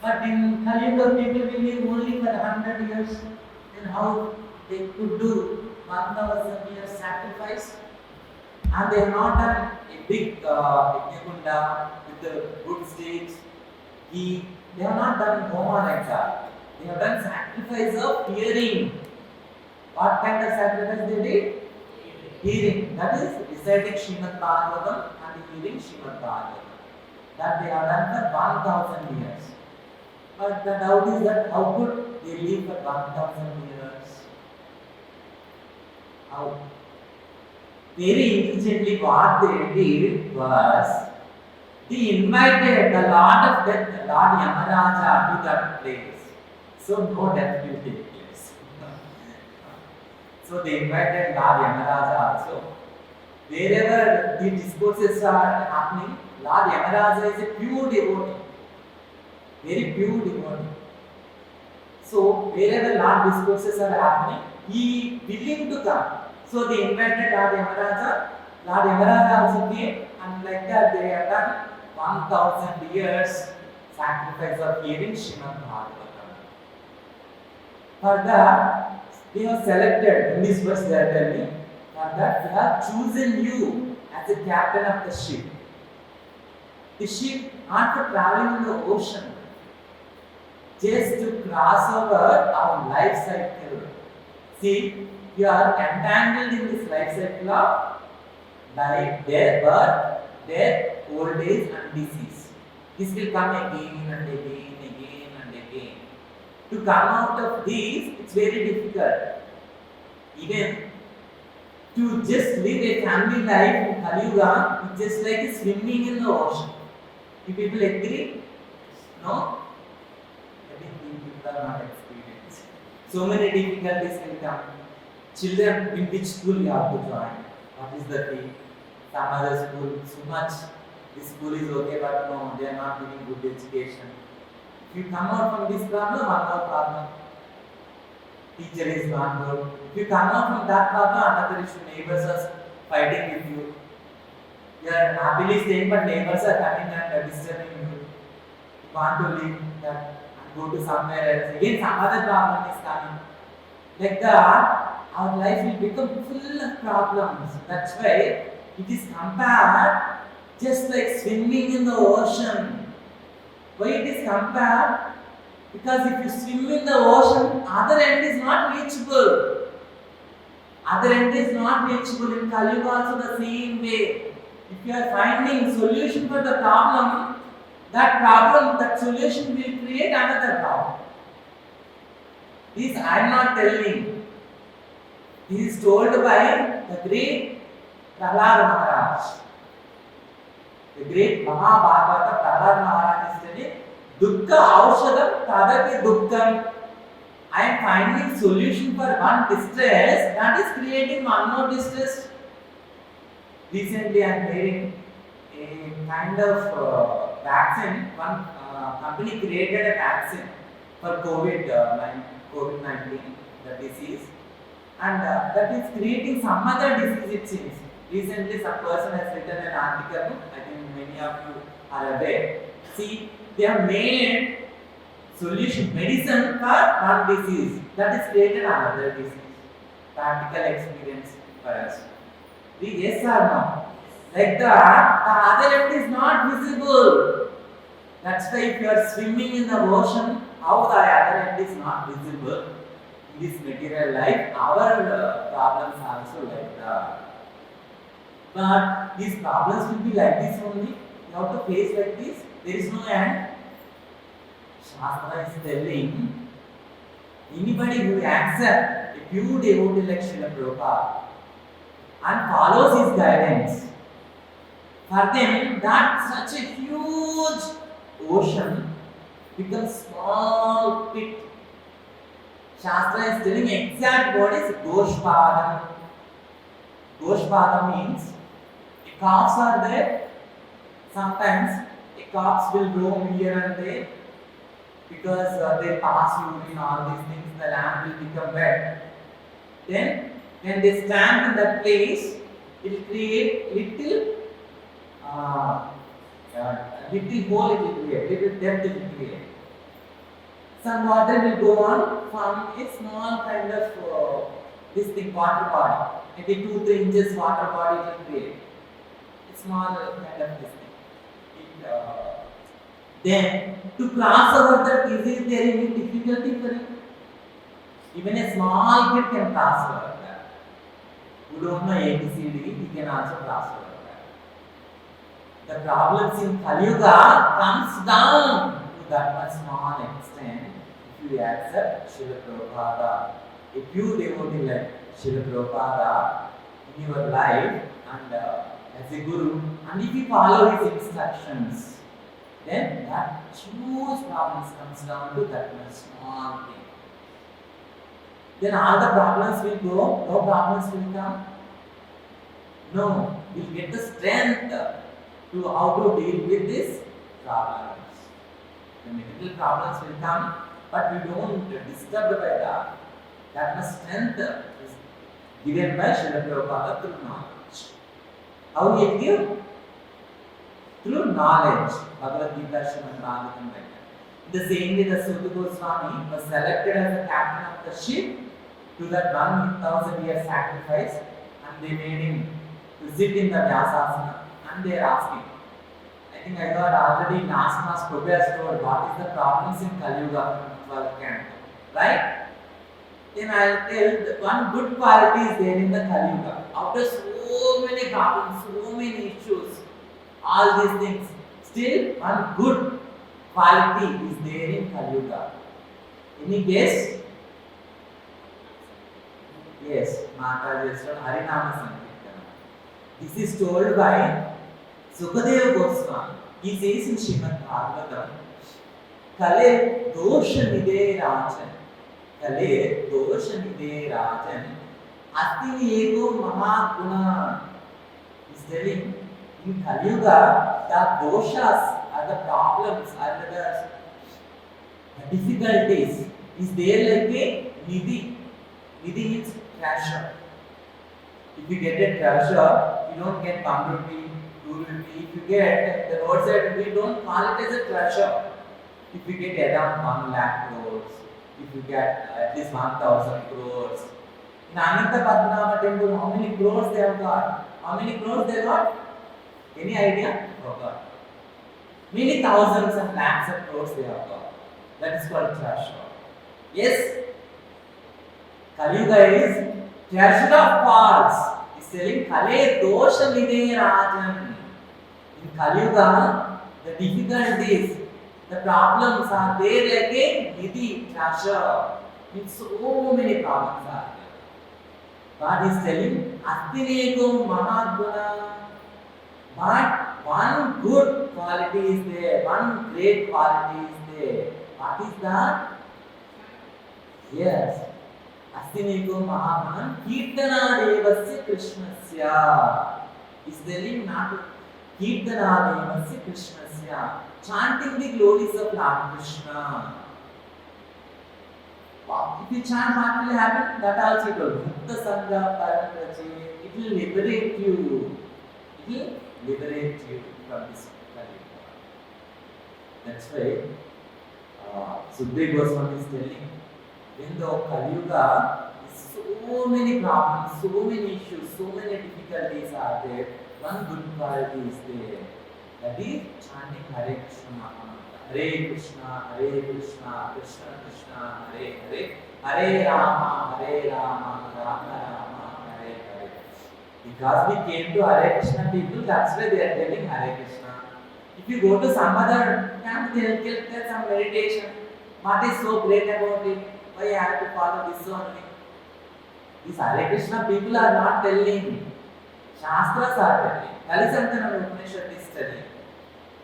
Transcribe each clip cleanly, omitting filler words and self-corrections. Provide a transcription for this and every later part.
But in Kali Yuga, people will live only for 100 years. Then how they could do 1000 years sacrifice? And they have not done a big Yajna with the good states, ghee. They have not done Homa like that. They have done sacrifice of hearing. What kind of sacrifice they did? Hearing. That is reciting Srimad Bhagavatam and hearing Srimad Bhagavatam. That they have done for 1000 years. But the doubt is that how could they live for 1000 years? How? Very intelligently what they did was, they invited the Lord of Death, the Lord Yamaraja, to that place. So no death will take place. So they invited Lord Yamaraja also. Wherever the discourses are happening, Lord Yamaraja is a pure devotee. Very pure devotee. So wherever Lord discourses are happening, he willing to come. So they invited Lord Yamaraja. Lord Yamaraja also came, and like that they have done 1000 years sacrifice of hearing Srimad Bhagavatam. For that, they have selected, in this verse they are telling, for that they have chosen you as the captain of the ship. The ship not for traveling in the ocean, just to cross over our life cycle. See, you are entangled in this life cycle of life, death, old age and disease. This will come again and again and again. To come out of this, it's very difficult. Even to just live a family life in Kali Yuga, it's just like swimming in the ocean. Do people agree? No? I think people are not experienced. So many difficulties will come. Children, in which school you have to join? What is the fee? Some other school, so much. This school is okay, but no, they are not giving good education. If you come out from this problem, one more problem. Teacher is not good. If you come out from that problem, another issue. Neighbors are fighting with you. You are happily staying, but neighbors are coming and disturbing you. You want to leave that and go to somewhere else. Again, some other problem is coming. Like that, our life will become full of problems. That's why it is compared just like swimming in the ocean. Why it is compared? Because if you swim in the ocean, other end is not reachable. Other end is not reachable. In Kali Yuga also the same way. If you are finding solution for the problem, that solution will create another problem. This I am not telling. This is told by the great Prahlad Maharaj. The great Mahabharata Prahlad Maharaj is telling, Dukkha Aushadam Tadapi Dukkham. I am finding solution for one distress, that is creating one more distress. Recently I am hearing a kind of vaccine. One company created a vaccine for COVID-19, the disease. And that is creating some other disease, it seems. Recently some person has written an article, I think many of you are aware. See, they have made solution, medicine for one disease, that is created another disease. Practical experience for us. Yes or no? Like that, the other end is not visible. That's why if you are swimming in the ocean, how the other end is not visible in this material life, our problems are also like that. But these problems will be like this only. You have to face like this. There is no end. Shastra is telling, anybody who accepts a pure devotee like Srila Prabhupada and follows his guidance, for them that such a huge ocean becomes small pit. Shastra is telling exact word is Goshpadam. Goshpadam means the calves are there. Sometimes the calves will roam here and there because they pass urine, all these things, the lamb will become wet. Then when they stand in that place, it will create little hole, it will create, little depth it will create. some water will go on from a small kind of this thing, water body. Maybe 2-3 inches water body it will create. A small kind of this thing. Then to cross over that, is there any difficulty for you? Even a small kid can cross over that. Who don't know ABCD, he can also cross over that. The problems in Kali Yuga comes down to that much small extent if you accept Srila Prabhupada. A pure devotee like Srila Prabhupada in your life and as a guru, and if you follow his instructions, then that huge problems comes down to that much small thing. Then all the problems will go, no problems will come. No, we'll get the strength to how to deal with these problems. The medical problems will come, but we don't disturb by that. That much strength is given by Srila Prabhupada through knowledge. How he give? Through knowledge. Bhagavad Gita, Srimad Bhagavatam, like that. In the same way, the Suta Goswami was selected as the captain of the ship to that 1,000-year sacrifice, and they made him to sit in the Vyasasana, and they are asking. I think I got already last class Prabhu has told what is the problems in Kali Yuga from 12th canto, right? Then I will tell that one good quality is there in the Kali Yuga. After so many problems, so many issues, all these things, still one good quality is there in Kali Yuga. Any guess? Yes, Mataji is from Harinama Sankirtana. This is told by Sukadeva Goswami. He says in Srimad Bhagavatam, Kale dosha nide rajan, Kale dosha nide rajan, Asti ego mahaguna. He is telling, in Kali Yuga, the doshas are the problems, are the difficulties. Is there like a nidhi? Nidhi means treasure. If you get a treasure, you don't get 1 rupee, 2 rupee. If you get the roadside, we don't call it as a treasure. If you get around 1 lakh crores, if you get at least 1,000 crores. In Ananta Padmanabha temple, how many crores they have got? How many crores they got? Any idea? Forgot. Many thousands and lakhs of crores they have got. That is called treasure. Yes? Kali Yuga is treasure of pearls. He is telling Kale dosha nide rajan. In Kali Yuga, the difficulties, the problems are there like a nidhi, treasure. Means so many problems are there. God is telling Astinegum Mahaguna. But one good quality is there, one great quality is there. What is that? Yes. Astineko Mahamanam Kirtana Devasya Krishnasya. Is telling not Kirtana Devasya Krishnasya. Chanting the glories of Lord Krishna. Wow. If you chant, what will happen? That also it will. Mukta Sangha Paramraji. It will liberate you. It will liberate you from this Kali Yuga. That's why Sukadeva Goswami is telling, when the Kali Yuga is so many problems, so many issues, so many difficulties are there, one good quality is there. That is chanting Hare Krishna Mahamantra. Hare Krishna, Krishna Krishna, Hare Hare, Hare Rama, Rama Rama, Hare Hare. Because we came to Hare Krishna people, that's why they are telling Hare Krishna. If you go to some other camp, they will tell some meditation. What is so great about it? Why I have to follow this only? These Hare Krishna people are not telling. Shastras are telling. Kalisantana Upanishad is telling.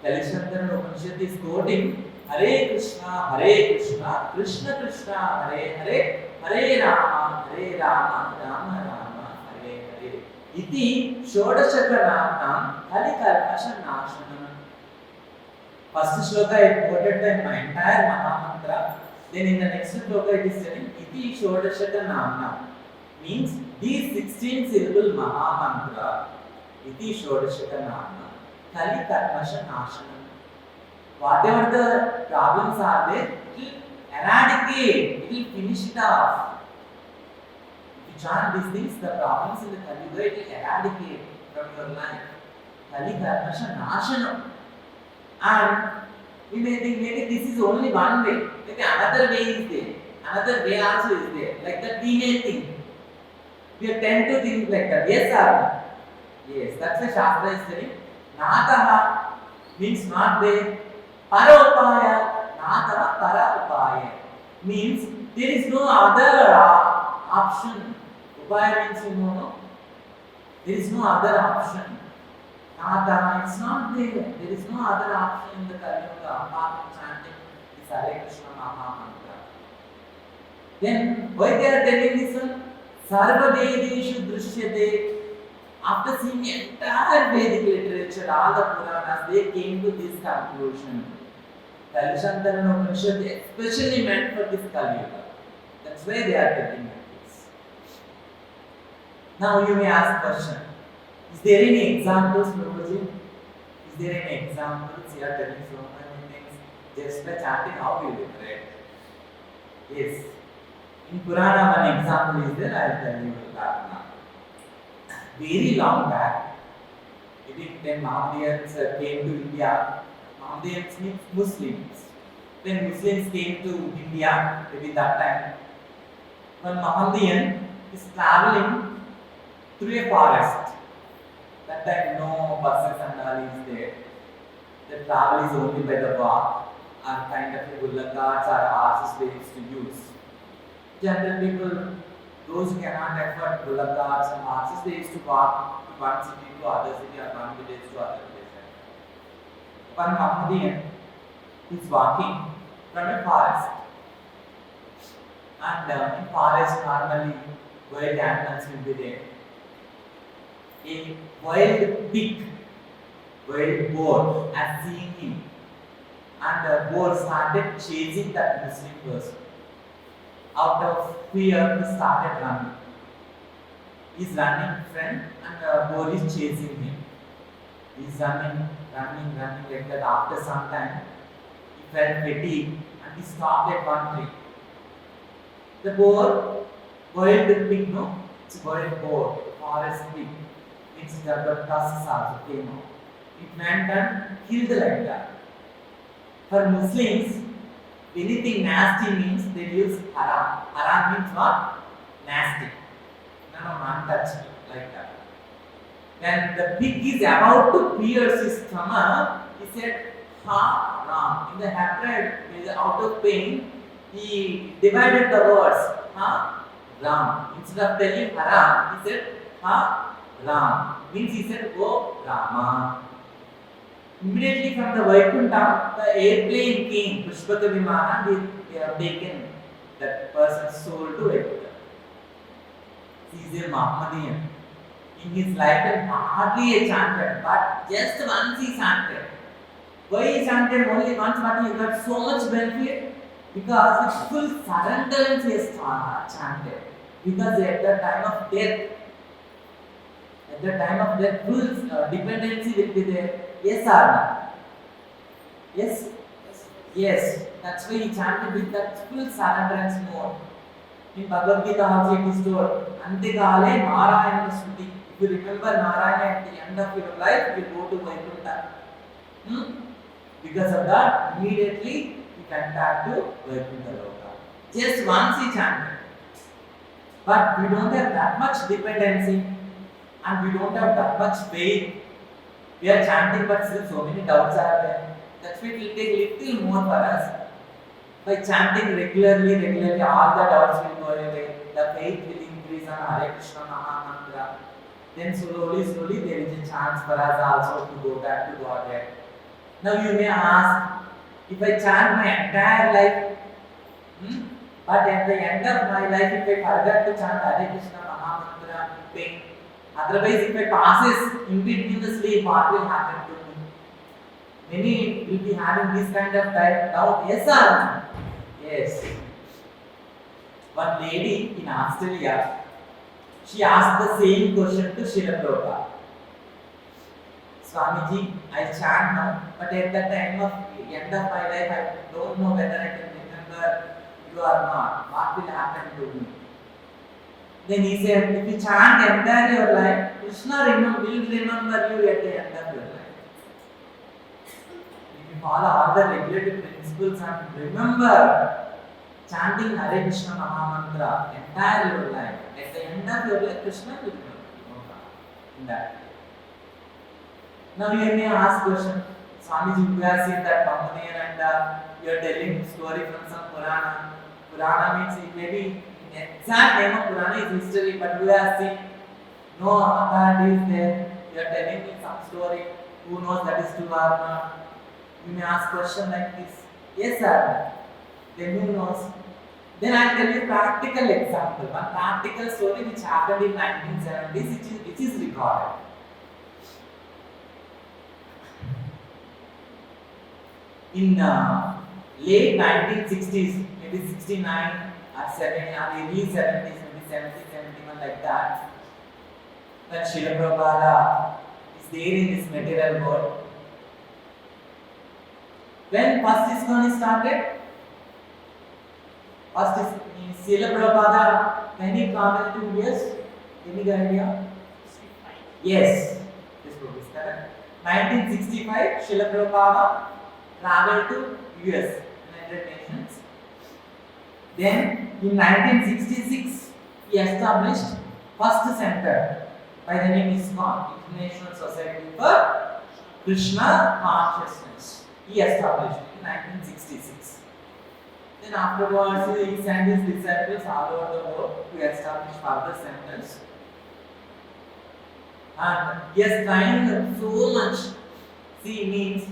Kalisantana Upanishad is quoting Hare Krishna, Krishna Krishna, Hare Hare, Hare Rama, Rama Rama, Hare Hare. Iti Shodashaka Namnam Kali Kalpasha Nashanam. First shloka I quoted the entire Mahamantra. Then in the next shloka it is telling Iti Shodashaka Namnam. Means these 16 syllable Mahamantra. Iti Shodashaka Namnam Kali Kalpasha Nashanam. Whatever the problems are there, it will eradicate, it will finish it off. If you chant these things, the problems in the Kali Yuga, it will eradicate from your life. Kali Karmasha Nashanam. And we may think maybe this is only one way. Maybe another way is there. Another way also is there. Like the teenage thing. We tend to think like that. Yes or no? Yes, that's the Shastra is telling. Nataha means not there. Paropaya. Nataha Parapaya means there is no other option. Upaya means no. There is no other option. Nataha, it's not there. There is no other option in the Kali Yuga apart from chanting this Hare Krishna Maha Mantra. Then why they are telling this one? Sarva Vedeshu Drishyate. After seeing entire Vedic literature, all the Puranas, they came to this conclusion. Kalishantara Upanishad especially meant for this Kali Yuga. That's why they are telling this. Now you may ask question. Is there any examples, Prabhuji? Is there any examples? You are telling so many things. Just by chanting, how will you correct? Yes. In Purana, one example is there. I will tell you that now. Very long back, maybe when Mahamadiyans came to India, Mahamadiyans means Muslims. When Muslims came to India, maybe that time, one Mahamadan is traveling through a forest. That time no buses and all is there. The travel is only by the walk or kind of a bullock carts or horses they used to use. General people, those who cannot afford bullock carts and horses, they used to walk to one city to other city or one village to other village. One Mahamadan is walking from a forest. And in forest normally wild animals will be there. A wild pig, wild boar has seen him, and the boar started chasing that Muslim person. Out of fear, he started running. He is running in front, and the boar is chasing him. He is running like that. After some time, he felt fatigued and he stopped at one tree. The boar, wild pig, no? It's a wild boar, forest pig. It's the tusks also came out. It went and killed like that. For Muslims, anything nasty means they use haram. Haram means what? Nasty. No, untouched, like that. When the pig is about to pierce his stomach, he said, Haram. In the hatred, he is out of pain, he divided the words, Ram. Instead of telling haram, he said, Ram. Means he said, go Rama. Immediately from the Vaikuntha, the airplane came, Pushpaka Vimana, they have taken that person's soul to Vaikuntha. He is a Mahamadan. In his lifetime, hardly a chanted, but just once he chanted. Why he chanted only once, but he got so much benefit? Because with full surrenderance he has chanted. Because at the time of death, full dependency will be there. Yes or no? Yes? Yes. That's why he chanted with that full surrenderance mode. In Bhagavad Gita also it is told, Antikale Narayana Stuti. If you remember Narayana at the end of your life, you go to Vaikuntha. Because of that, immediately you can tap to Vaikuntha Loka. Just once he chanted. But we don't have that much dependency and we don't have that much faith. We are chanting, but still so many doubts are there. That's why it will take little more for us. By chanting regularly, all the doubts will go away. The faith will increase on Hare Krishna Maha Mantra. Then slowly there is a chance for us also to go back to Godhead. Now you may ask, if I chant my entire life, but at the end of my life, if I forget to chant Hare Krishna Maha Mantra, pain. Otherwise, if I passes in between the sleep, what will happen to me? Many will be having this kind of doubt. Yes or no? Yes. One lady in Australia, she asked the same question to Srila Prabhupada. Swamiji, I chant now, but at the time of end of my life, I don't know whether I can remember you are not, what will happen to me? Then he said, if you chant entire your life, Krishna will remember you at the end of your life. If you follow all the regulative principles and remember chanting Hare Krishna Mahamantra entire your life, at the end of your life, Krishna will remember you in that way. Now you may ask question, Swamiji, you have seen that Pampanian and you are telling story from some Purana. Purana means maybe exact name of Purana is history, but you have seen no authority is there. You are telling me some story. Who knows that is true or not? You may ask question like this. Yes, sir. Then who knows? Then I will tell you practical example. One practical story which happened in 1970s, which is recorded. In late 1960s, maybe 69 or 70 or early 70s, maybe 70, 71 like that, when Srila Prabhupada is there in this material world. When first ISKCON started? First is Srila Prabhupada, when he came to US, any idea? Yes, this book is correct. 1965, Srila Prabhupada traveled to US, United Nations. Then in 1966, he established first center by the name ISKCON, International Society for Krishna Consciousness. He established in 1966. Then afterwards, he sent his disciples all over the world to establish further centers. And he has trained so much. See, means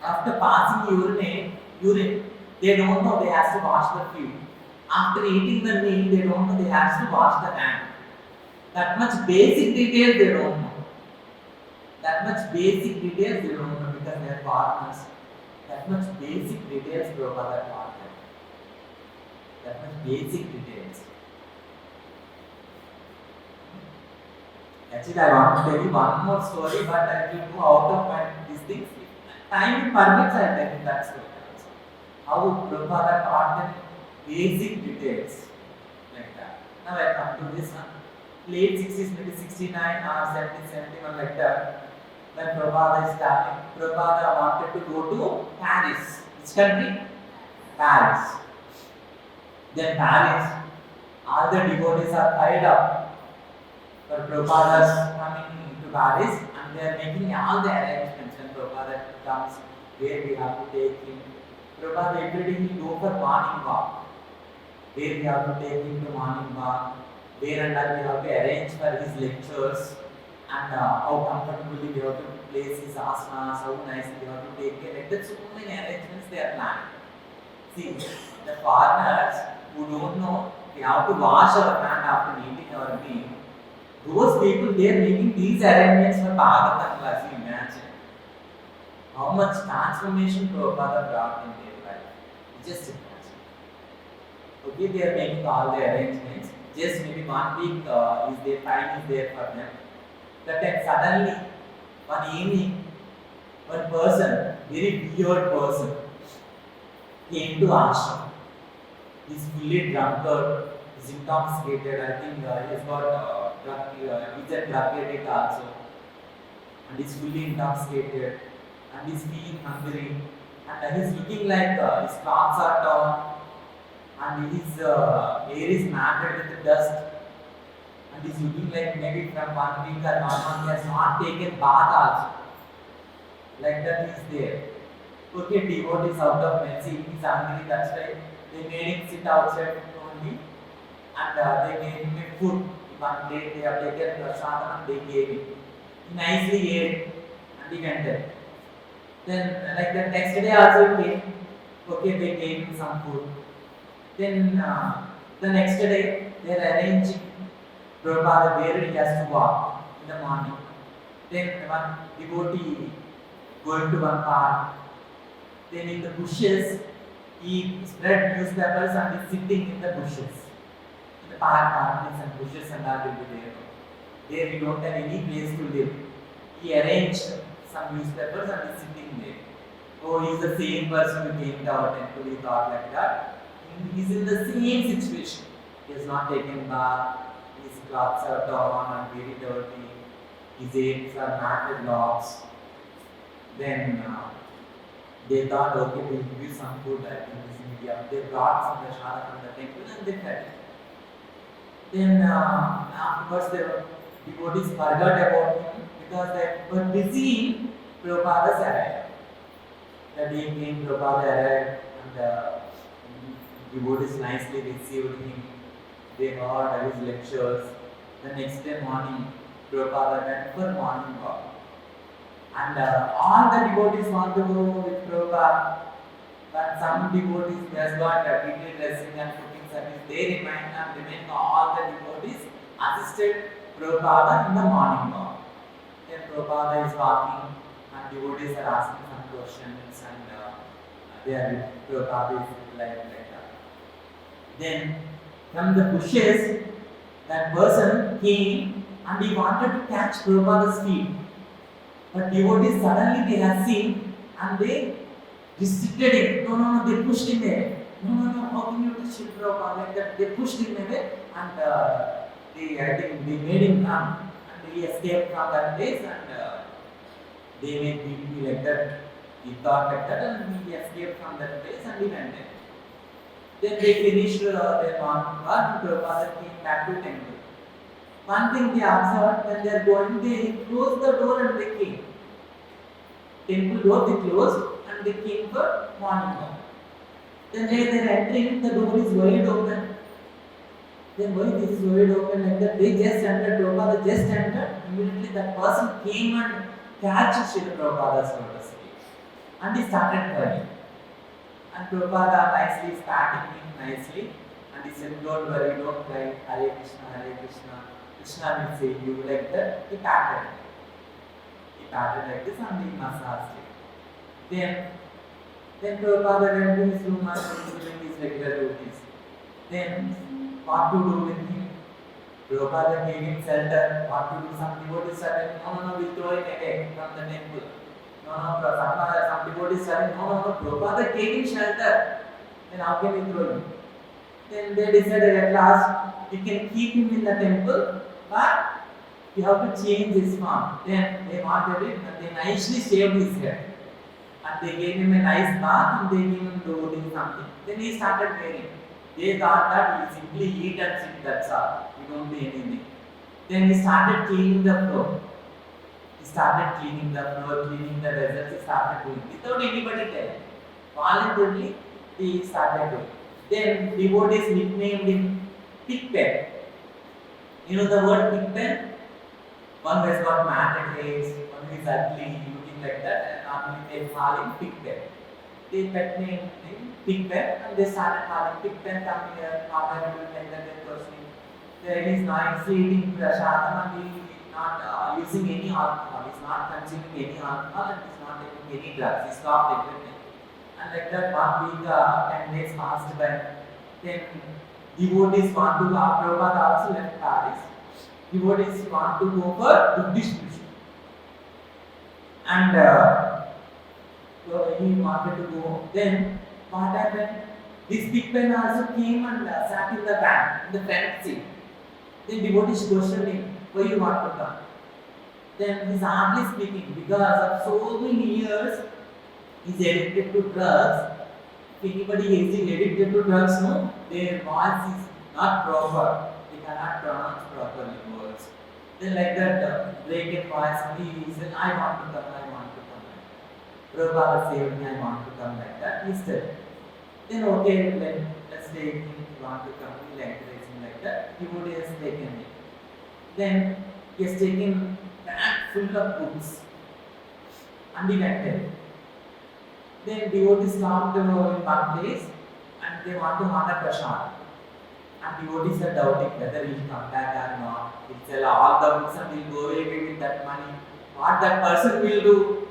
after passing urine, they don't know they have to wash the feet. After eating the meal, they don't know they have to wash the hand. That much basic details they don't know. That much basic details they don't know because they are foreigners. That much basic details Prabhupada taught them. That much basic details. Actually, I want to tell you one more story, but I will go out of these things. If time permits, I will tell you that story also. How Prabhupada taught them basic details like that. Now I come to this one. Late 60s, maybe 69 or 70, 71 like that. When Prabhupada is traveling, Prabhupada wanted to go to Paris. Which country? Paris. Then Paris, all the devotees are tied up for Prabhupada's coming to Paris, and they are making all the arrangements. When Prabhupada comes, where we have to take him. Prabhupada every day he go for morning walk. Where we have to take him to morning walk. Where and all we have to arrange for his lectures. And how comfortably we have to place his asanas, how nicely we have to take care. Like that, so many arrangements they are planning. See, the foreigners who don't know we have to wash our hand after eating our meal, those people they are making these arrangements for Bhagavatam class. You imagine how much transformation Prabhupada brought in their life. Just imagine. Okay, they are making all the arrangements. Just maybe 1 week is their time is there for them. That time suddenly, one evening, one person, very weird person, came to ashram. He is fully drunkard, he is intoxicated. I think he has got he's a drug addict also, and he is fully intoxicated, and he is feeling hungry, and he is looking like his clothes are torn, and his hair is matted with dust. And he's looking like maybe from 1 week or 1 month he has not taken bath also. Like that he is there. Okay, devotee is out of mercy, he is hungry, that's why they made him sit outside only. And they gave him a food. One plate they have taken prasadam and they gave him. He nicely ate and he went there. Then like the next day also he came. Okay, they gave him some food. Then the next day they are arranging Prabhupada where he has to walk in the morning. Then one devotee going to one park. Then in the bushes, he spread newspapers and is sitting in the bushes. In the park, and bushes and all will be there. There we don't have any place to live. He arranged some newspapers and is sitting there. oh, he's the same person who came to our temple, he thought like that. He's in the same situation. He has not taken bath, his clothes are torn and very dirty, his ears are matted locks. Then they thought, okay, we'll give you some food in this India. They brought some prasada from the temple and they fed it. Then afterwards, the devotees forgot about him because they were busy in Prabhupada's arrival. The day came, Prabhupada arrived, and the devotees nicely received him. They heard his lectures. The next day morning, Prabhupada went for morning walk. And all the devotees want to go with Prabhupada. But some devotees just got detailed dressing and cooking service. They remain all the devotees assisted Prabhupada in the morning walk. Then Prabhupada is walking and devotees are asking some questions and they are with Prabhupada is like that. Then from the bushes, that person came and he wanted to catch Prabhupada's feet. But devotees suddenly they have seen and they restricted him. No, they pushed him away. No, how can you touch Prabhupada like that? They pushed him away and they made him come and he escaped from that place and they made people like that. He thought like that and he escaped from that place and he went there. Then they finished their morning work and Prabhupada came back to temple. One thing they observed when they are going, they closed the door and they came. Temple door they closed and they came for morning walk. Then they are entering, the door is wide open. Then why this is wide open like that? They just entered, Prabhupada just entered. Immediately that person came and catched Srila Prabhupada's lotus feet. And he started crying. And Prabhupada nicely patting him nicely. And he said, don't worry, don't cry. Hare Krishna, Hare Krishna. Krishna will save you like that. He patted him. He patted like this and he massaged him. Then Prabhupada went to his room and was doing his regular duties. Then what to do with him? Prabhupada gave him shelter. What to do? Some devotees said, no, we'll throw him away from the temple. Some devotees said, no, Prabhupada gave him shelter. Then how can we throw him? Then they decided at last, we can keep him in the temple, but you have to change his form. Then they wanted it and they nicely shaved his head. And they gave him a nice bath and they gave him clothing something. Then he started wearing. They thought that he simply eat and sit, that's all. He don't do anything. Then he started cleaning the floor. He started cleaning the floor, cleaning the vessels, he started doing without anybody telling. Voluntarily, he started doing. Then devotees nicknamed him Pigpen. You know the word Pigpen? One has got matted hairs, one is ugly, looking like that, and normally they call him Pigpen. They pet named him Pigpen and they started calling Pigpen, come here, not doing like that, they questioning. Then he is not eating prasadam and he is not using any alcohol, he is not consuming any alcohol and he is not taking any drugs, he stopped everything. And like that 1 week, 10 days passed by. Then devotees want to go, Prabhupada also left Paris. Devotees want to go for Buddhist mission. And so he wanted to go. Then what happened? This Pigpen also came and sat in the back, in the front seat. Then devotees questioned him, why you want to come? Then he is hardly speaking because of so many years he is addicted to drugs. If anybody is addicted to drugs, no, their voice is not proper. They cannot pronounce properly words. Then like that, breaking voice, he said, I want to come. Prabhupada saved me, I want to come like that. He said, then okay, let's take him, you want to come, we'll encourage him like that. Devotee has taken him. Then he has taken a bag full of books and he went there. Then devotees come to in one place and they want to order prasad. And devotees are doubting whether he will come back or not. He'll sell all the books and he'll go away with that money. What that person will do,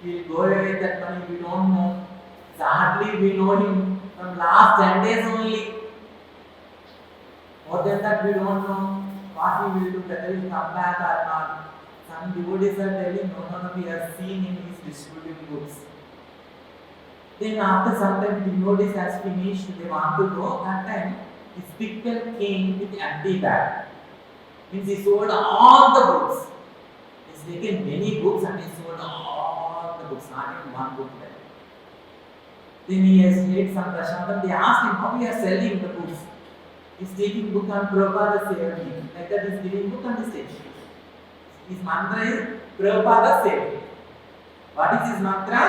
he'll go away with that money, we don't know. Hardly we know him from last 10 days only. More than that we don't know what he will do, whether he will come back or not. Some devotees are telling, no, we have seen him, he is distributing books. Then after some time devotees has finished, they want to go. That time this people came with empty bag. Means he sold all the books. He's taken many books and he sold all the books, not even one book left. Then he has made some Prashadam. They asked him how we are selling the books. He's taking book on Prabhupada saved me. Like that he's giving book on the stage. His mantra is Prabhupada saved me. What is his mantra?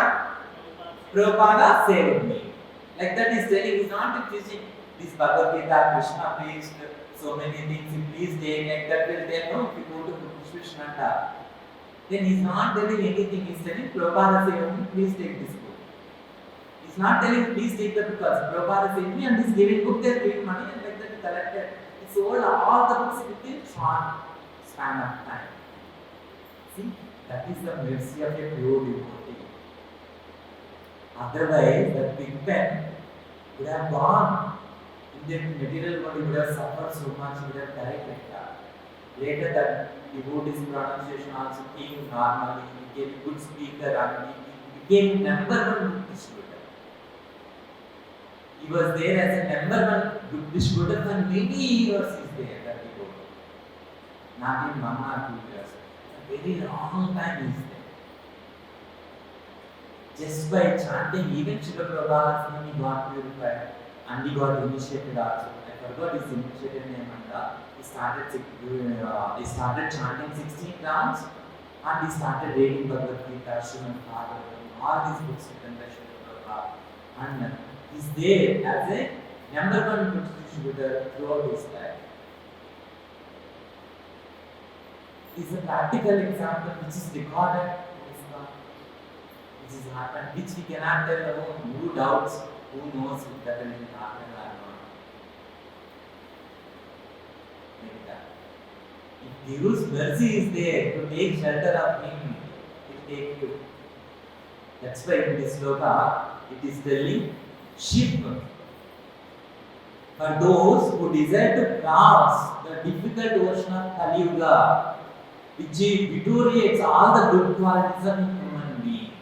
Prabhupada saved me. Like that he's telling, he's not teaching this Bhagavad Gita, Krishna preached so many things, please take, like that will tell, no, if you go to Krishna, then he's not telling anything, he's telling Prabhupada saved me, please take this book. He's not telling, please take the book, Prabhupada saved me, and he's giving book, they're giving money, and like that he collected. He sold all the books within short span of time. See, that is the mercy of a pure devotee. Otherwise, the big pen would have gone in the material world, he would have suffered so much, he would have died like that. Later, that devotee's pronunciation also came normally, he became a good speaker, and he became number one book distributor. He was there as a number one book distributor for many years. He is there, that devotee. Not in 1 or 2 years. A very long time he is there. Just by chanting, even Srila Prabhupada's name, he got purified and he got initiated also. I forgot his initiated name, and he started chanting 16 rounds and he started reading Bhagavad Gita, Srimad Bhagavatam, all these books written by Srila Prabhupada. And he's there as a number one book distributor throughout his life. Is a practical example which is recorded, which is happened, which we cannot tell about. Who doubts, who knows if that will happen or not. Like that. If Guru's mercy is there to take shelter of him, it will take you. That's why in this sloka it is telling ship for those who desire to cross the difficult ocean of Kali Yuga, which deteriorates all the good qualities of a human being.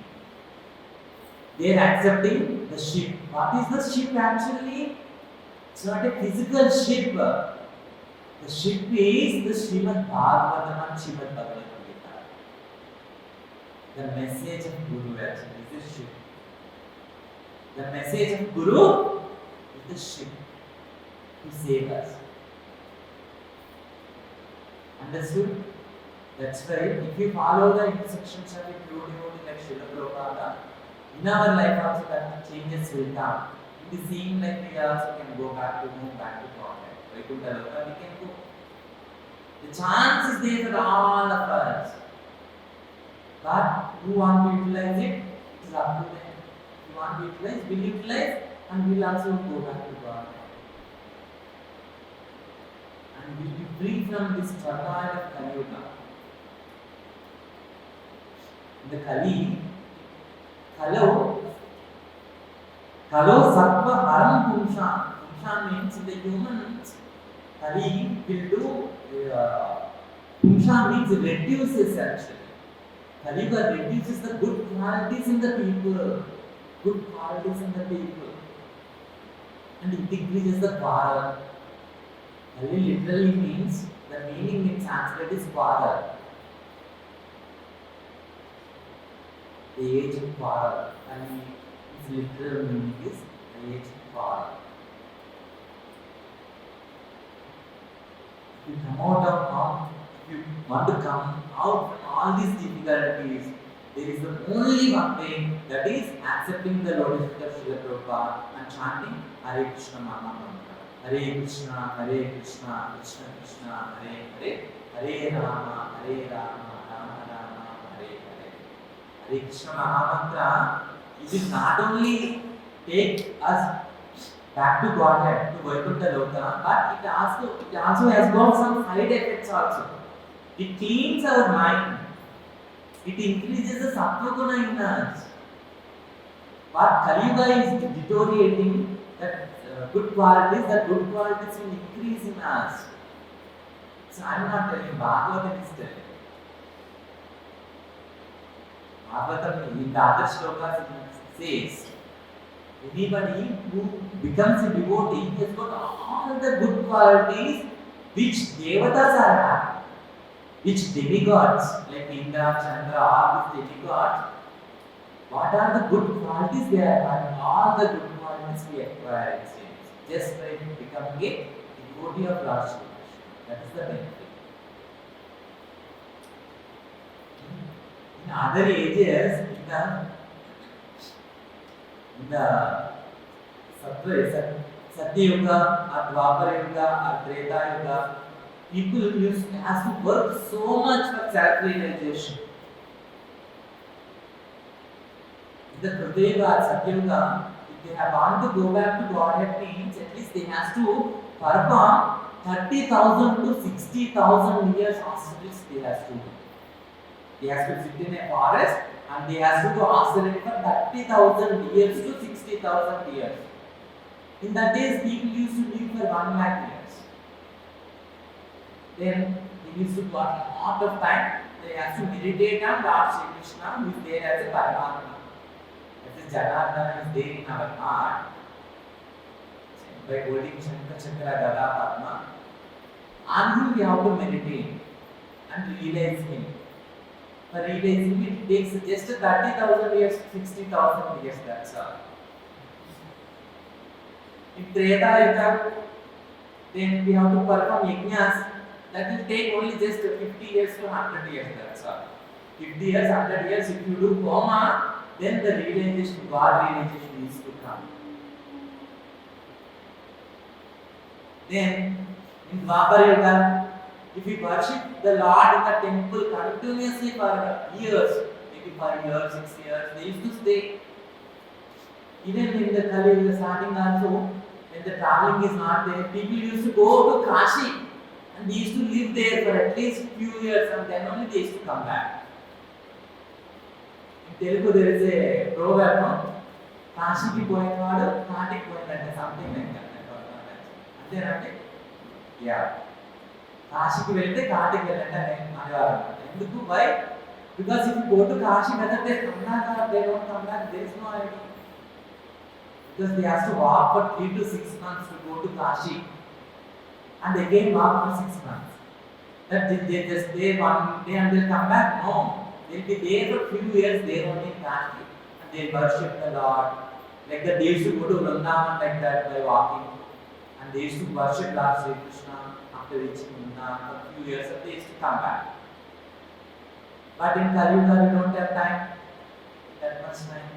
They are accepting the ship. What is the ship actually? It's not a physical ship. The ship is the Srimad Bhagavatam and Srimad Bhagavad Gita. The message of Guru actually is the ship. The message of Guru is the ship to save us. Understood? That's why if you follow the instructions of a pure devotee like Srila Prabhupada, in our life also that changes will come. It is seen like we also can go back to move back to God. Vaikuntha Loka, we can go. The chance is there for all of us. But who want to utilize it? It is up to them. If you want to utilize, we'll utilize and we'll also go back to God. And we'll be free from this turmoil of Kali Yuga. The Kali, Kalo Sattva Haram Pumsha. Pumsha means in the humans, Kali will do, Pumsha means reduces actually. Kali Yuga reduces the good qualities in the people. Good qualities in the people. And it decreases the quarrel. Kali literally means, the meaning in Sanskrit is quarrel. The age of quarrel. And its literal meaning is the age of quarrel. If you come out of now, if you want to come out from all these difficulties, there is the only one way, that is accepting the lotus feet of Srila Prabhupada and chanting Hare Krishna Mama Mantra. Hare Krishna, Krishna Krishna, Hare Hare, Hare Rama, Rama Rama, Hare Hare. Hare Krishna Mahamantra, it will not only take us back to Godhead, to Vaikuntha Loka, but it also has got some side effects also. It cleans our mind. It increases the sattva guna in us. But Kali Yuga is deteriorating that good qualities will increase in us. So I am not telling, Bhagavatam is telling. Bhagavatam in the other shlokas it says Anybody who becomes a devotee has got all the good qualities which devatas are having, which demigods like Indra, Chandra, all these demigods. What are the good qualities they are having? All the good qualities we acquire just by becoming a devotee of Lord Shri Krishna. That is the benefit. In other ages, in the Satya Yuga or Dwapara Yuga or Treta Yuga, people have to work so much for self-realization. In the Krita Yuga or Satya Yuga, if they have want to go back to Godhead means at least they have to perform 30,000 to 60,000 years austerities they have to do. They have to sit in a forest and they have to go austerity for 30,000 years to 60,000 years. In that days, people used to live for 1 lakh years. Then they used to got a lot of time. They have to meditate on Lord Shri Krishna, who is there as a Paramatma. That is Janardana is there in our heart. By holding Shankara Chakra Gada Padma. On him we have to meditate and realize him. For realizing it takes just 30,000 years, 60,000 years, that's all. In Treta Yuga, then we have to perform yajnas. That will take only just 50 years to 100 years, that's all. 50 years, 100 years, if you do Homa, then the realization, God realization is to come. Then, in Dwapara Yuga, if you worship the Lord in the temple continuously for years, maybe 5 years, 6 years, they used to stay. Even in the Kali Yuga starting also, when the traveling is not there, people used to go to Kashi and they used to live there for at least few years and then only they used to come back. In Telugu there is a proverb, no? Kashi ki poyinadu, Kaati ki poyinadu, something like that. Antenante? Yeah. Kashi ki velte, Kaati ki velte అనేవారు. ఎందుకు? Why? Because if you go to Kashi, whether they come back or they don't come back, there is no idea. Because they have to walk for 3 to 6 months to go to Kashi and again walk for 6 months. That they just stay 1 day and they'll come back? No. They'll be there for few years there only in Kashi and they'll worship the Lord. Like that they used to go to Vrindavan like that by walking and they used to worship Lord Shri Krishna after reaching Vrindavan for few years and they used to come back. But in Kali Yuga we don't have time, that much time.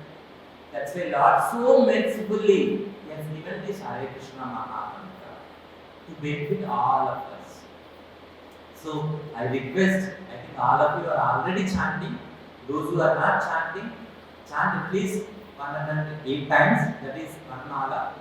That's why Lord so mercifully He has given this Hare Krishna Mahamantra to benefit all of us. So I request, I think all of you are already chanting. Those who are not chanting, chant at least 108 times, that is one mala.